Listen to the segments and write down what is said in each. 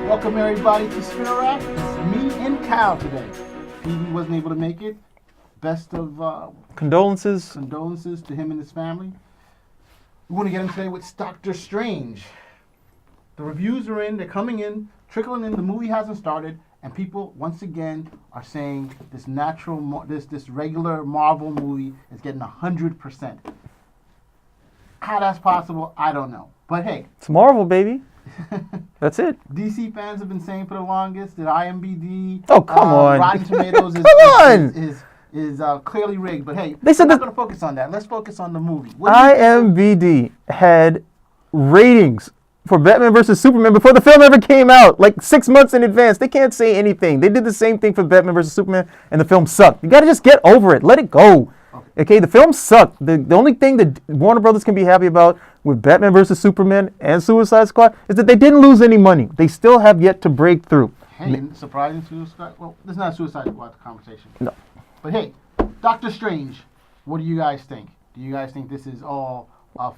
Welcome everybody to Spinner Rack. It's me and Cal today. Phoebe wasn't able to make it. Best of Condolences to him and his family. We want to get in today with Doctor Strange. The reviews are in, they're coming in, trickling in. The movie hasn't started, and people once again are saying this regular Marvel movie is getting 100%. How that's possible, I don't know. But hey, It's Marvel, baby. That's it. DC fans have been saying for the longest that IMDb, Oh, come on. Rotten Tomatoes is clearly rigged. But hey, They said we're not that- going to focus on that. Let's focus on the movie. What do you think? IMDb had ratings for Batman vs. Superman before the film ever came out, like 6 months in advance. They can't say anything. They did the same thing for Batman vs. Superman, and the film sucked. You got to just get over it. Let it go. Okay, the film sucked. The only thing that Warner Brothers can be happy about with Batman vs. Superman and Suicide Squad is that they didn't lose any money. They still have yet to break through. Hey, surprising Suicide. Well, this is not a Suicide Squad conversation. No. But hey, Doctor Strange. What do you guys think? Do you guys think this is all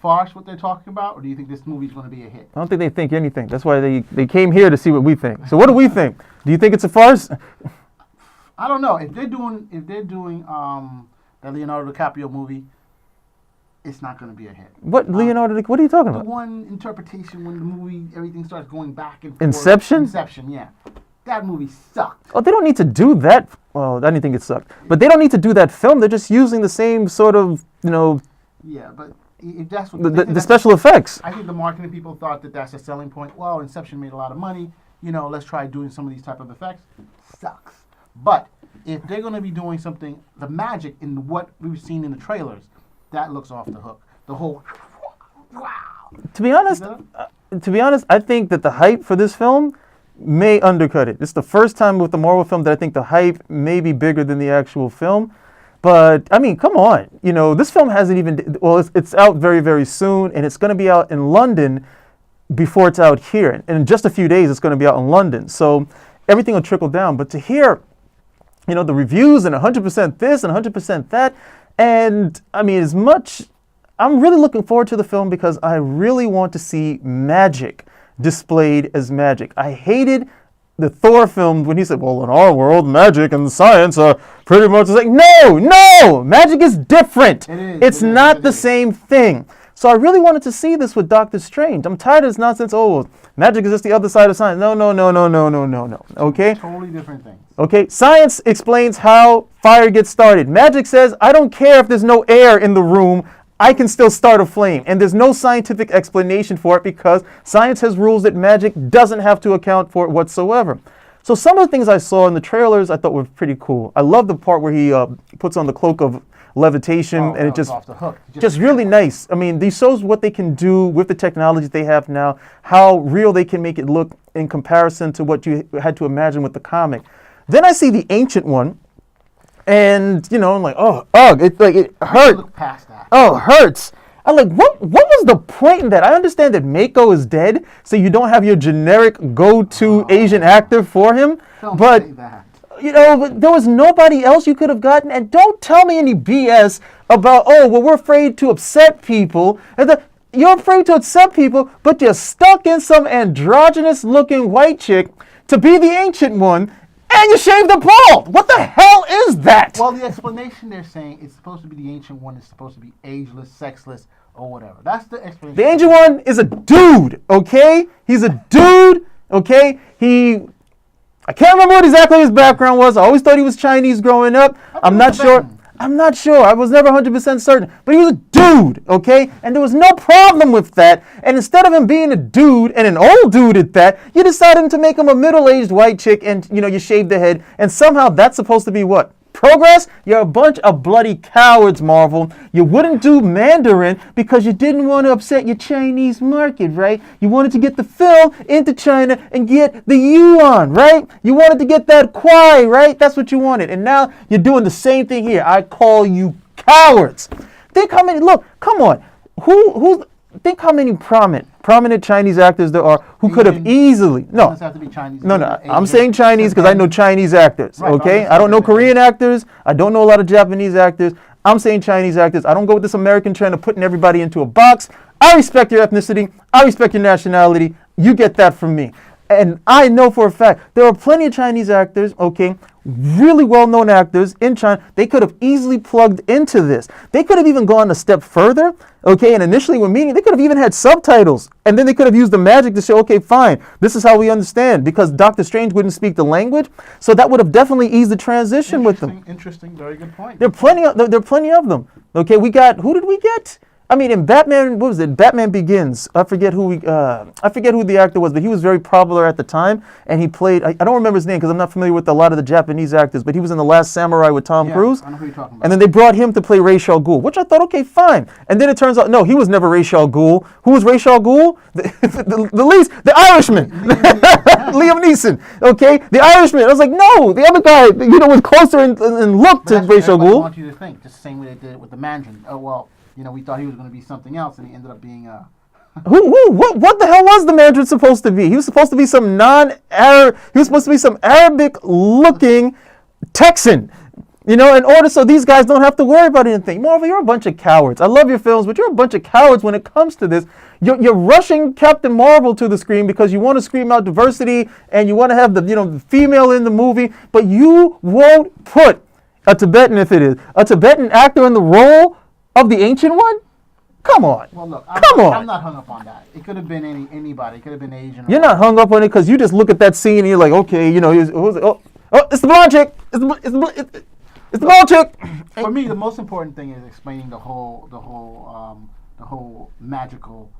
farce, what they're talking about, or do you think this movie's going to be a hit? I don't think they think anything. That's why they came here to see what we think. So what do we think? Do you think it's a farce? I don't know. If they're doing that Leonardo DiCaprio movie, it's not going to be a hit. What Leonardo? What are you talking The about? one interpretation when the movie, everything starts going back and forth. Inception? Inception, yeah. That movie sucked. Oh, they don't need to do that. Well, I didn't think it sucked. But they don't need to do that film. They're just using the same sort of, Yeah, but if that's what... the special effects. I think the marketing people thought that that's a selling point. Well, Inception made a lot of money. Let's try doing some of these type of effects. Sucks. But if they're going to be doing something, the magic in what we've seen in the trailers, that looks off the hook. The whole... Wow. To be honest, I think that the hype for this film may undercut it. It's the first time with the Marvel film that I think the hype may be bigger than the actual film. But, I mean, come on. This film hasn't even... Well, it's out very, very soon, and it's going to be out in London before it's out here. And in just a few days, it's going to be out in London. So everything will trickle down. But to hear, the reviews and 100% this and 100% that, and, I mean, I'm really looking forward to the film because I really want to see magic displayed as magic. I hated the Thor film when he said, well, in our world, magic and science are pretty much the same. No! Magic is different. It's not the same thing. So I really wanted to see this with Doctor Strange. I'm tired of this nonsense. Oh, magic is just the other side of science. No. Okay? Totally different things. Okay? Science explains how fire gets started. Magic says, I don't care if there's no air in the room. I can still start a flame. And there's no scientific explanation for it because science has rules that magic doesn't have to account for it whatsoever. So some of the things I saw in the trailers I thought were pretty cool. I love the part where he puts on the cloak of levitation and it just off the hook. Just really nice. I mean, these shows what they can do with the technology they have now, how real they can make it look in comparison to what you had to imagine with the comic. Then I see the Ancient One. And, I'm like, it hurt. Look past that. Oh, it hurts. I'm like, what was the point in that? I understand that Mako is dead, so you don't have your generic go-to Asian actor for him. Don't but, say that. but there was nobody else you could have gotten. And don't tell me any BS about, we're afraid to upset people. You're afraid to upset people, but you're stuck in some androgynous-looking white chick to be the Ancient One. And you shaved the bald! What the hell is that? Well, the explanation they're saying it's supposed to be the Ancient One is supposed to be ageless, sexless, or whatever. That's the explanation. The Ancient One is a dude, okay? He's a dude, okay? I can't remember what exactly his background was. I always thought he was Chinese growing up. I'm not sure. I was never 100% certain. But he was a dude, okay? And there was no problem with that. And instead of him being a dude, and an old dude at that, you decided to make him a middle-aged white chick and, you shaved the head. And somehow that's supposed to be what? Progress? You're a bunch of bloody cowards, Marvel. You wouldn't do Mandarin because you didn't want to upset your Chinese market, right? You wanted to get the film into China and get the yuan, right? You wanted to get that kwai, right? That's what you wanted. And now you're doing the same thing here. I call you cowards. Think how many, look, come on. Think how many prominent Chinese actors there are who could have easily... No. It doesn't have to be Chinese. No. I'm saying Chinese because I know Chinese actors, right, okay? I don't know Korean actors. I don't know a lot of Japanese actors. I'm saying Chinese actors. I don't go with this American trend of putting everybody into a box. I respect your ethnicity. I respect your nationality. You get that from me. And I know for a fact there are plenty of Chinese actors, okay, really well-known actors in China. They could have easily plugged into this. They could have even gone a step further, okay, and initially when meeting, they could have even had subtitles. And then they could have used the magic to say, okay, fine, this is how we understand, because Doctor Strange wouldn't speak the language. So that would have definitely eased the transition with them. Interesting, very good point. There are plenty of them. Okay, who did we get? I mean, in Batman, what was it? Batman Begins. I forget who the actor was, but he was very popular at the time, and he played. I don't remember his name because I'm not familiar with a lot of the Japanese actors, but he was in The Last Samurai with Tom Cruise. I know who you're talking about. And then they brought him to play Ra's al Ghul, which I thought, okay, fine. And then it turns out, no, he was never Ra's al Ghul. Who was Ra's al Ghul? The Irishman, Liam Neeson. Okay, the Irishman. I was like, no, the other guy, was closer in look to Ra's al I Ghul. want you to think, just the same way they did it with the Mandarin. Oh well. We thought he was going to be something else, and he ended up being What the hell was the Mandarin supposed to be? He was supposed to be some non-Arab. He was supposed to be some Arabic-looking Texan. In order so these guys don't have to worry about anything. Marvel, you're a bunch of cowards. I love your films, but you're a bunch of cowards when it comes to this. You're rushing Captain Marvel to the screen because you want to scream out diversity and you want to have the female in the movie, but you won't put a Tibetan actor in the role of the Ancient One? Come on. Well, look, I'm not hung up on that. It could have been anybody. It could have been Asian. You're not hung up on it because you just look at that scene and you're like, okay, it's the blonde chick. It's the blonde chick. For me, the most important thing is explaining the whole magical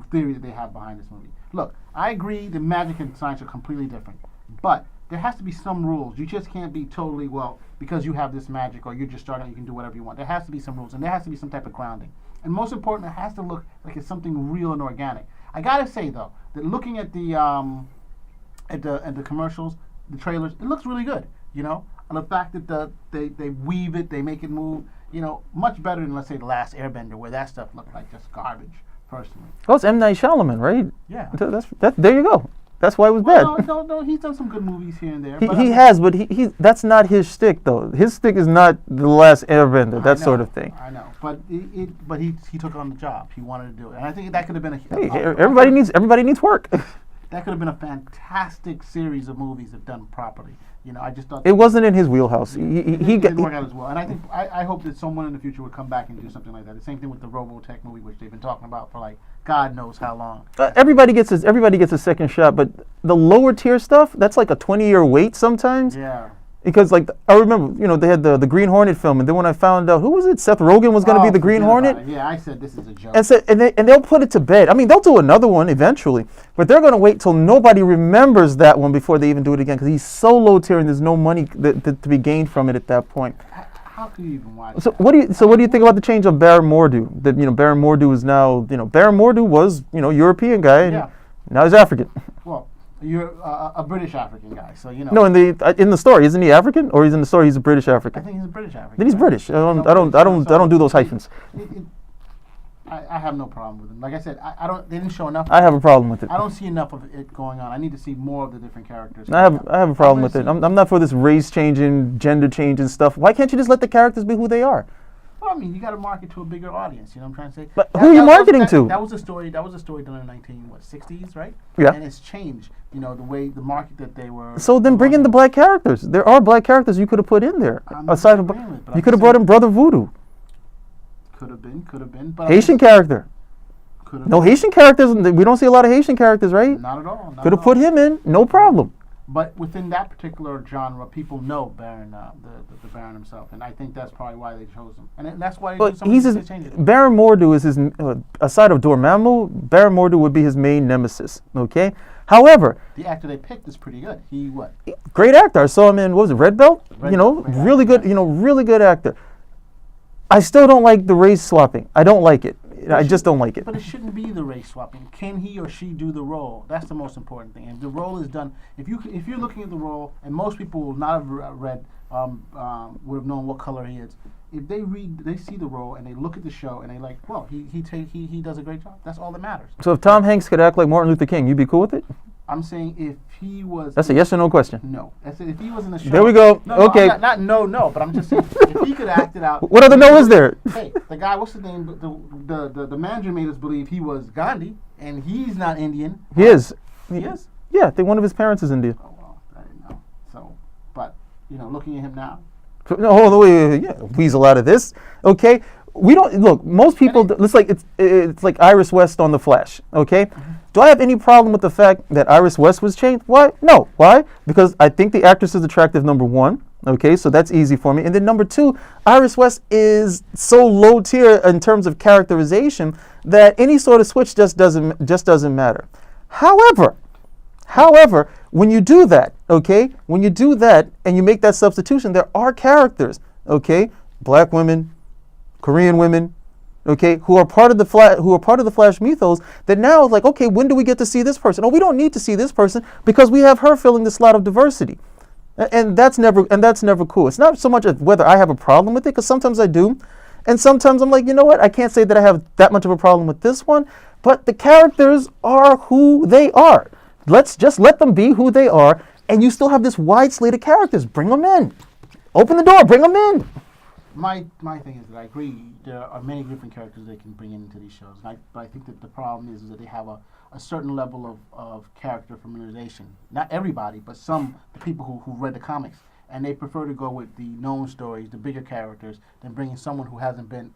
theory that they have behind this movie. Look, I agree the magic and science are completely different, but there has to be some rules. You just can't be totally, because you have this magic or you're just starting, you can do whatever you want. There has to be some rules, and there has to be some type of grounding. And most important, it has to look like it's something real and organic. I gotta say though, that looking at the commercials, the trailers, it looks really good. And the fact that they weave it, they make it move, much better than, let's say, The Last Airbender, where that stuff looked like just garbage. Personally. Oh, it's M. Night Shyamalan, right? Yeah. There you go. That's why it was bad. No, he's done some good movies here and there. He has, but he that's not his shtick, though. His shtick is not The Last Airbender, that sort of thing. I know, but he took on the job. He wanted to do it, and I think that could have been everybody needs work. That could have been a fantastic series of movies if done properly. I just thought it wasn't in his wheelhouse. He didn't work out as well, and I hope that someone in the future would come back and do something like that. The same thing with the Robotech movie, which they've been talking about for God knows how long. Everybody gets a second shot, but the lower tier stuff, that's like a 20-year wait sometimes. Yeah. Because I remember, they had the Green Hornet film, and then when I found out, who was it? Seth Rogen was going to be the Green Hornet. Yeah, I said this is a joke. And they'll put it to bed. I mean, they'll do another one eventually, but they're going to wait till nobody remembers that one before they even do it again, because he's so low tier and there's no money to be gained from it at that point. How can you even watch? So what do you think about the change of Baron Mordo? That Baron Mordo is now Baron Mordo was European guy and now he's African. Well, you're a British African guy, so No, in the story, isn't he African, or in the story he's a British African? I think he's a British African. Then he's British. I don't do those hyphens. I have no problem with him. Like I said, they didn't show enough. I have a problem with it. I don't see enough of it going on. I need to see more of the different characters. I have a problem with it. I'm not for this race changing, gender changing stuff. Why can't you just let the characters be who they are? Well, I mean, you got to market to a bigger audience. You know what I'm trying to say? But who are you marketing to? That was a story. That was a story done in the 1960s, right? Yeah. And it's changed. The way the market that they were. So then bring in the black characters. There are black characters you could have put in there. Aside from, you could have brought in Brother Voodoo. Could have been. But Haitian character. No Haitian characters. We don't see a lot of Haitian characters, right? Not at all. Could have put him in, no problem. But within that particular genre, people know Baron, the Baron himself, and I think that's probably why they chose him, and that's why. But Baron Mordo is his aside of Dormammu, Baron Mordo would be his main nemesis. Okay. However, the actor they picked is pretty good. Great actor. I saw him in, what was it, Red Belt? Really good. Really good actor. I still don't like the race swapping. I don't like it. I just don't like it. But it shouldn't be the race swapping. Can he or she do the role? That's the most important thing. If the role is done, if you're looking at the role, and most people will not have read, would have known what color he is. If they see the role and they look at the show and they like, well, he does a great job. That's all that matters. So if Tom Hanks could act like Martin Luther King, you'd be cool with it? I'm saying if he was. That's a yes or no question. No. That's it. If he was in the show. There we go. No, okay. No. But I'm just saying if he could act it out. What other no is there? Hey, the guy. What's his name? The manager made us believe he was Gandhi, and he's not Indian. He is. He is? Yeah, I think one of his parents is Indian. Oh, well, I didn't know. So, but, looking at him now. No, hold on, wait, yeah, weasel out of this. Okay, we don't look. Most people, it's like Iris West on The Flash. Okay, do I have any problem with the fact that Iris West was changed? Why? No. Why? Because I think the actress is attractive. Number one. Okay, so that's easy for me. And then number two, Iris West is so low tier in terms of characterization that any sort of switch just doesn't matter. However, when you do that, okay, when you do that and you make that substitution, there are characters, okay, black women, Korean women, okay, who are part of the Flash mythos that now like, okay, when do we get to see this person? Oh, we don't need to see this person because we have her filling the slot of diversity. And that's never cool. It's not so much of whether I have a problem with it, because sometimes I do, and sometimes I'm like, you know what? I can't say that I have that much of a problem with this one, but the characters are who they are. Let's just let them be who they are, and you still have this wide slate of characters. Bring them in. Open the door. Bring them in. My thing is that I agree there are many different characters they can bring into these shows, but I think that the problem is that they have a certain level of character familiarization. Not everybody, but some the people who read the comics, and they prefer to go with the known stories, the bigger characters, than bringing someone who hasn't been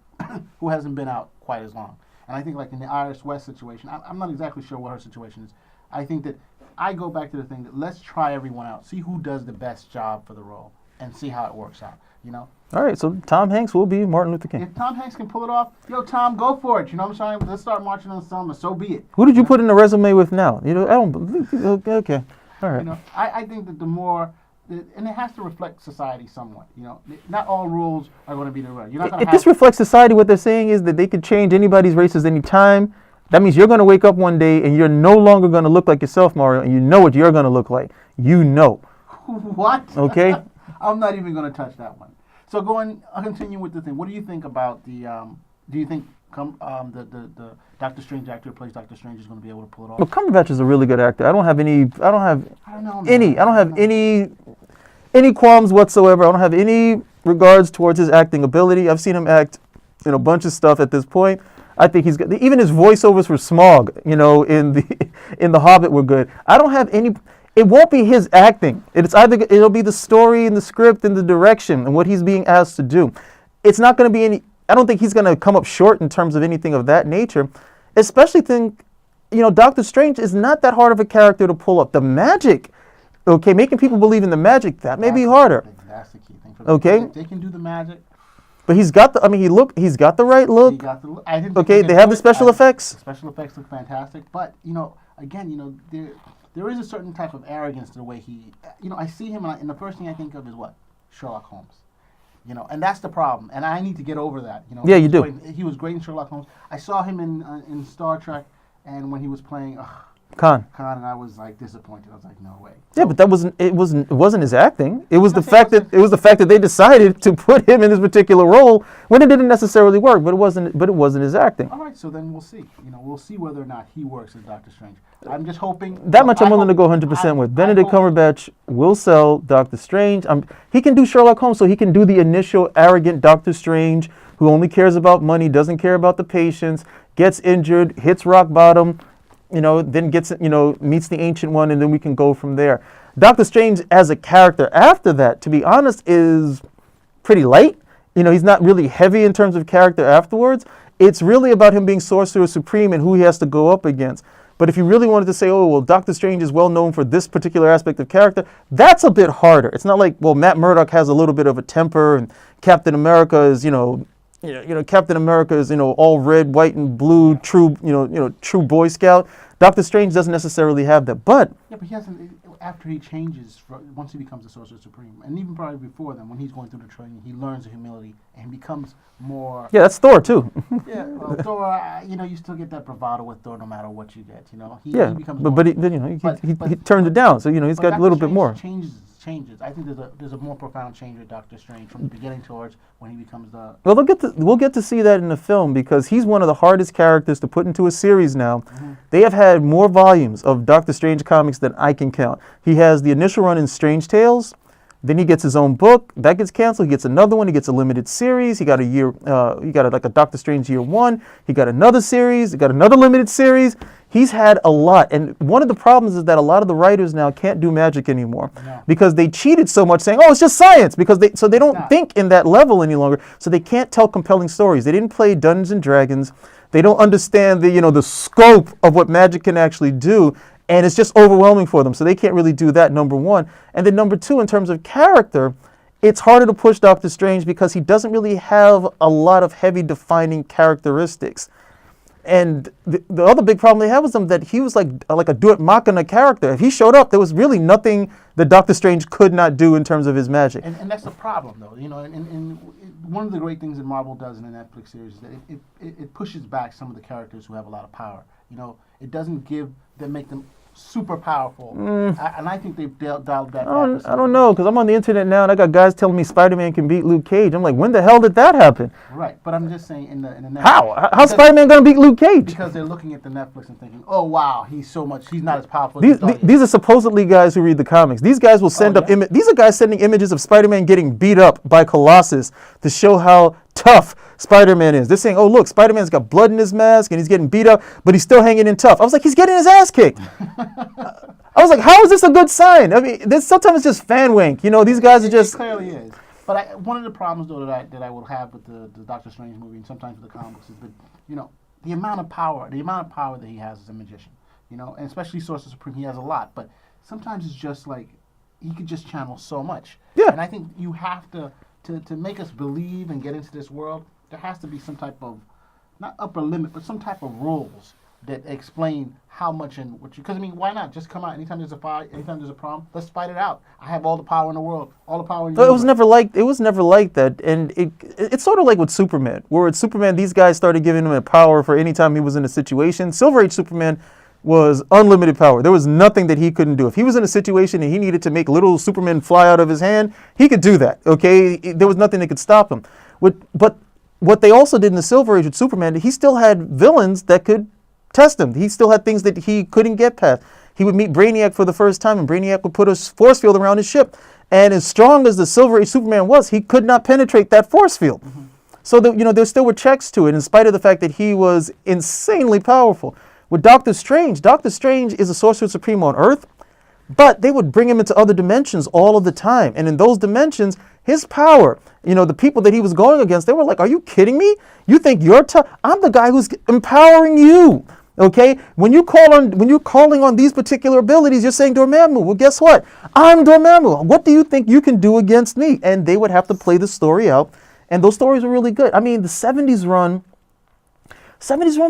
who hasn't been out quite as long. And I think like in the Iris West situation, I'm not exactly sure what her situation is. I think that I go back to the thing that let's try everyone out, see who does the best job for the role, and see how it works out. All right, so Tom Hanks will be Martin Luther King. If Tom Hanks can pull it off, Tom, go for it. You know what I'm saying? Let's start marching on Selma. So be it. Who did you put in the resume with now? I don't believe. Okay, all right. I think that the more, and it has to reflect society somewhat. Not all rules are going to be the rule. You're not going to If this reflects society, what they're saying is that they could change anybody's races anytime. That means you're going to wake up one day and you're no longer going to look like yourself, Mario, and you know what you're going to look like. What? Okay. I'm not even going to touch that one. So I'll continue with the thing. What do you think about the? Do you think the Doctor Strange actor who plays Doctor Strange is going to be able to pull it off? Well, Cumberbatch is a really good actor. I don't have any qualms whatsoever. I don't have any regards towards his acting ability. I've seen him act in a bunch of stuff at this point. I think he's good. Even his voiceovers for Smaug, in the Hobbit were good. I don't have any. It won't be his acting. It'll be the story and the script and the direction and what he's being asked to do. It's not going to be any. I don't think he's going to come up short in terms of anything of that nature. Especially Doctor Strange is not that hard of a character to pull up. The magic, okay, making people believe in the magic, that may be harder. That's the key thing. Okay. They can do the magic. But he's got he's got the right look. He got the look. I didn't okay, they have the special effects. The special effects look fantastic, but again, there is a certain type of arrogance to the way he, I see him and the first thing I think of is what? Sherlock Holmes. And that's the problem. And I need to get over that. Yeah, you do. He was great in Sherlock Holmes. I saw him in Star Trek, and when he was playing Khan, and I was like disappointed. I was like, no way. Yeah, but it wasn't his acting. It was the fact that they decided to put him in this particular role when it didn't necessarily work. But it wasn't his acting. All right, so then we'll see. We'll see whether or not he works as Doctor Strange. I'm just hoping that much. I'm willing to go 100% with. Benedict Cumberbatch will sell Doctor Strange. He can do Sherlock Holmes, so he can do the initial arrogant Doctor Strange who only cares about money, doesn't care about the patients, gets injured, hits rock bottom. Then gets, meets the Ancient One, and then we can go from there. Doctor Strange as a character after that, to be honest, is pretty light. He's not really heavy in terms of character afterwards. It's really about him being Sorcerer Supreme and who he has to go up against. But if you really wanted to say, oh, well, Doctor Strange is well known for this particular aspect of character, that's a bit harder. It's not like, well, Matt Murdock has a little bit of a temper, and Captain America is, Captain America is, all red, white, and blue, true, true Boy Scout. Doctor Strange doesn't necessarily have that, but yeah, but he hasn't. After he changes, once he becomes the Sorcerer Supreme, and even probably before then, when he's going through the training, he learns the humility and becomes more. Yeah, that's Thor too. Yeah, well, Thor, you still get that bravado with Thor, no matter what you get. He becomes. He turned it down, so he's got a little bit more. Changes. I think there's a more profound change with Doctor Strange from the beginning towards when he becomes the. Well, we'll get to see that in the film because he's one of the hardest characters to put into a series now. Mm-hmm. They have had more volumes of Doctor Strange comics than I can count. He has the initial run in Strange Tales, Then he gets his own book that gets canceled. He gets another one. He gets a limited series. He got like a Doctor Strange Year One. He got another series. He got another limited series. He's had a lot, and one of the problems is that a lot of the writers now can't do magic anymore because they cheated so much, saying, "Oh, it's just science," because they don't think in that level any longer. So they can't tell compelling stories. They didn't play Dungeons and Dragons. They don't understand the scope of what magic can actually do. And it's just overwhelming for them. So they can't really do that, number one. And then number two, in terms of character, it's harder to push Doctor Strange because he doesn't really have a lot of heavy defining characteristics. And the other big problem they had was that he was like a Duet Machina character. If he showed up, there was really nothing that Doctor Strange could not do in terms of his magic. And that's the problem, though. And one of the great things that Marvel does in the Netflix series is that it pushes back some of the characters who have a lot of power. It doesn't make them super powerful. And I think they've dialed that back. I don't know, because I'm on the internet now and I got guys telling me Spider-Man can beat Luke Cage. I'm like, when the hell did that happen? Right, but I'm just saying in the Netflix. How's Spider-Man going to beat Luke Cage? Because they're looking at the Netflix and thinking, oh wow, he's not as powerful These are supposedly guys who read the comics. These guys will send up these are guys sending images of Spider-Man getting beat up by Colossus to show how tough Spider-Man is. They're saying, oh look, Spider-Man's got blood in his mask and he's getting beat up, but he's still hanging in tough. I was like, he's getting his ass kicked. I was like, how is this a good sign? I mean, sometimes it's just fan wank. These guys are just... It clearly is. But one of the problems, though, that I will have with the Doctor Strange movie and sometimes with the comics is that, the amount of power that he has as a magician, and especially Sorcerer Supreme, he has a lot. But sometimes it's just like he could just channel so much. Yeah. And I think you have to make us believe and get into this world, there has to be some type of, not upper limit, but some type of rules that explain how much and what because why not just come out anytime there's a fight, anytime there's a problem, let's fight it out. I have all the power in the world, all the power in the It was never like that, and it's sort of like with Superman, where with Superman these guys started giving him a power for any time he was in a situation. Silver Age Superman was unlimited power. There was nothing that he couldn't do. If he was in a situation and he needed to make little Superman fly out of his hand, he could do that. Okay, there was nothing that could stop him. But what they also did in the Silver Age with Superman, he still had villains that could test him. He still had things that he couldn't get past. He would meet Brainiac for the first time, and Brainiac would put a force field around his ship. And as strong as the Silver Age Superman was, he could not penetrate that force field. Mm-hmm. So there still were checks to it, in spite of the fact that he was insanely powerful. With Doctor Strange is a Sorcerer Supreme on Earth, but they would bring him into other dimensions all of the time. And in those dimensions, his power, the people that he was going against, they were like, are you kidding me? You think you're tough? I'm the guy who's empowering you. Okay, when you're calling on these particular abilities, you're saying Dormammu. Well, guess what? I'm Dormammu. What do you think you can do against me? And they would have to play the story out, and those stories were really good. I mean, the '70s run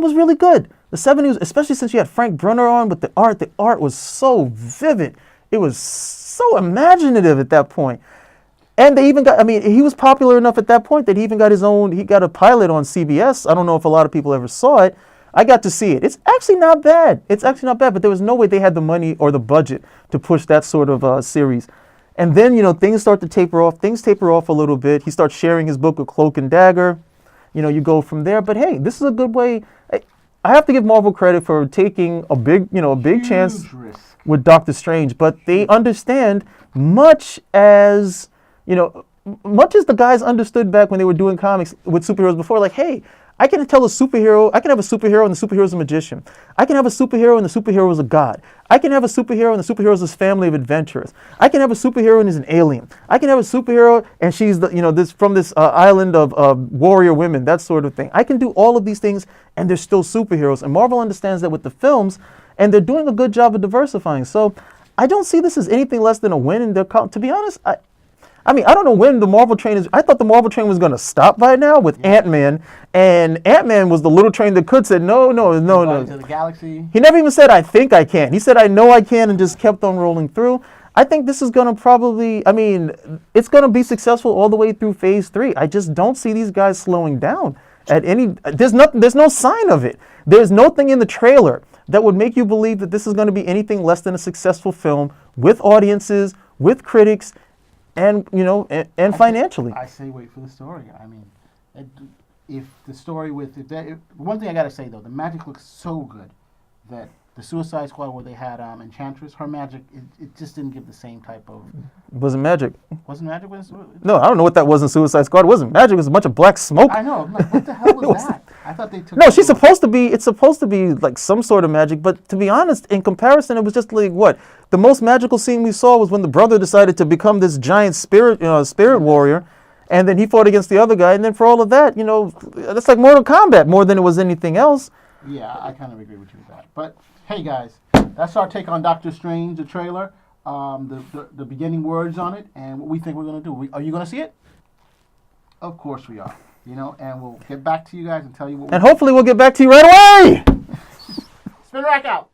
was really good. The '70s, especially since you had Frank Brunner on with the art was so vivid. It was so imaginative at that point. And they even got, he was popular enough at that point that he got a pilot on CBS. I don't know if a lot of people ever saw it. I got to see it. It's actually not bad. But there was no way they had the money or the budget to push that sort of series. And then, things start to taper off. Things taper off a little bit. He starts sharing his book with Cloak and Dagger. You go from there. But hey, this is a good way. I have to give Marvel credit for taking a big chance risk with Doctor Strange. But they understand much as the guys understood back when they were doing comics with superheroes before, like, hey, I can have a superhero and the superhero is a magician. I can have a superhero and the superhero is a god. I can have a superhero and the superhero is this family of adventurers. I can have a superhero and is an alien. I can have a superhero and she's from this island of warrior women, that sort of thing. I can do all of these things and they're still superheroes. And Marvel understands that with the films, and they're doing a good job of diversifying. So I don't see this as anything less than a win. And to be honest, I don't know when the Marvel train is. I thought the Marvel train was going to stop by now with Ant-Man. And Ant-Man was the little train that said, no. To the galaxy. He never even said, I think I can. He said, I know I can, and just kept on rolling through. I think this is going to probably, it's going to be successful all the way through phase 3. I just don't see these guys slowing down there's no sign of it. There's nothing in the trailer that would make you believe that this is going to be anything less than a successful film with audiences, with critics, and financially. I say wait for the story. If the story one thing I gotta say though, the magic looks so good that The Suicide Squad, where they had Enchantress, her magic, it just didn't give the same type of. It wasn't magic. Wasn't magic? No, I don't know what that was in Suicide Squad. It wasn't magic. It was a bunch of black smoke. I know. I'm like, what the hell was that? I thought they took. No, she's supposed to be. It's supposed to be like some sort of magic, but to be honest, in comparison, it was just like what the most magical scene we saw was when the brother decided to become this giant spirit, spirit warrior, and then he fought against the other guy, and then for all of that, that's like Mortal Kombat more than it was anything else. Yeah, I kind of agree with you with that. But hey, guys, that's our take on Doctor Strange, the trailer, the beginning words on it, and what we think we're gonna do. Are you gonna see it? Of course we are. And we'll get back to you guys and tell you what. And hopefully we'll get back to you right away. Spin rack out.